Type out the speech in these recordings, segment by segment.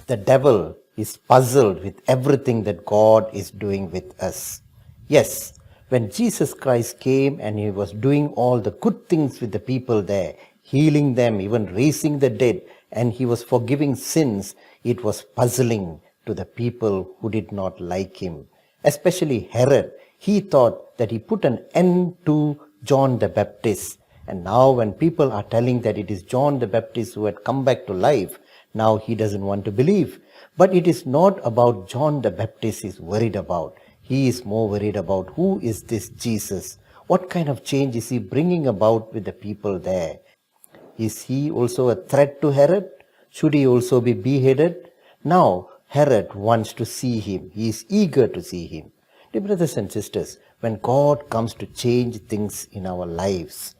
The devil is puzzled with everything that God is doing with us. Yes, when Jesus Christ came and he was doing all the good things with the people there, healing them, even raising the dead, and he was forgiving sins, it was puzzling to the people who did not like him. Especially Herod, he thought that he put an end to John the Baptist. And now when people are telling that it is John the Baptist who had come back to life, now he doesn't want to believe. But it is not about John the Baptist he's worried about. He is more worried about who is this Jesus? What kind of change is he bringing about with the people there? Is he also a threat to Herod? Should he also be beheaded? Now Herod wants to see him. He is eager to see him. Dear brothers and sisters, when God comes to change things in our lives,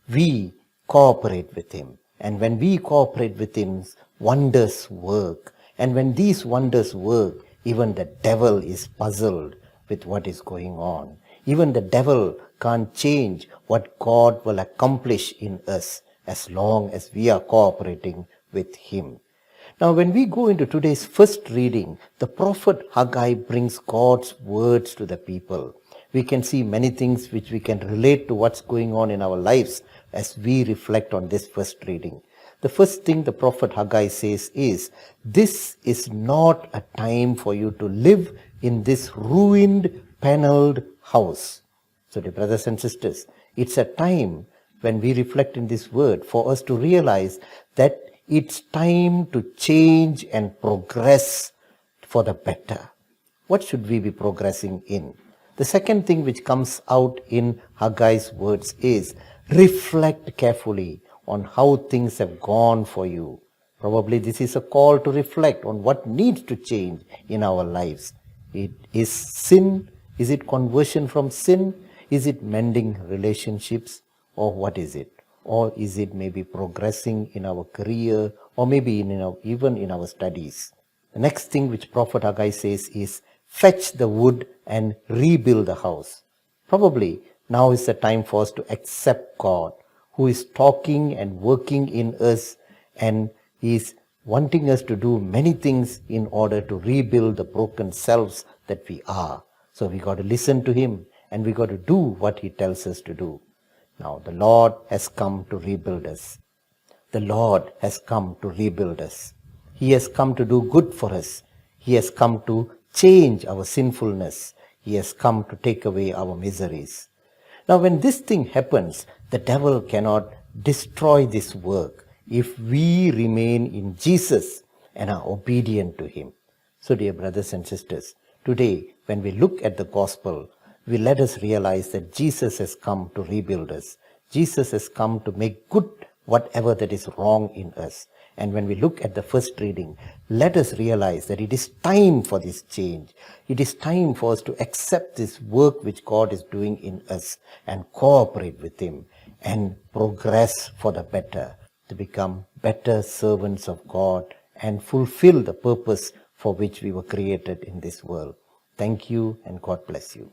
we cooperate with him. And when we cooperate with him, wonders work. And when these wonders work, even the devil is puzzled with what is going on. Even the devil can't change what God will accomplish in us as long as we are cooperating with him. Now, when we go into today's first reading, the prophet Haggai brings God's words to the people. We can see many things which we can relate to what's going on in our lives as we reflect on this first reading. The first thing the prophet Haggai says is, this is not a time for you to live in this ruined, paneled house. So, dear brothers and sisters, it's a time when we reflect in this word for us to realize that it's time to change and progress for the better. What should we be progressing in? The second thing which comes out in Haggai's words is, reflect carefully on how things have gone for you. Probably this is a call to reflect on what needs to change in our lives. It is sin? Is it conversion from sin? Is it mending relationships? Or what is it? Or is it maybe progressing in our career, or maybe even in our studies? The next thing which Prophet Haggai says is, fetch the wood and rebuild the house. Probably now is the time for us to accept God, who is talking and working in us, and He is wanting us to do many things in order to rebuild the broken selves that we are. So we got to listen to Him, and we got to do what He tells us to do. Now the Lord has come to rebuild us. The Lord has come to rebuild us. He has come to do good for us. He has come to change our sinfulness. He has come to take away our miseries. Now when this thing happens, the devil cannot destroy this work if we remain in Jesus and are obedient to Him. So dear brothers and sisters, today when we look at the gospel, we let us realize that Jesus has come to rebuild us. Jesus has come to make good whatever that is wrong in us. And when we look at the first reading, let us realize that it is time for this change. It is time for us to accept this work which God is doing in us and cooperate with Him and progress for the better, to become better servants of God and fulfill the purpose for which we were created in this world. Thank you, and God bless you.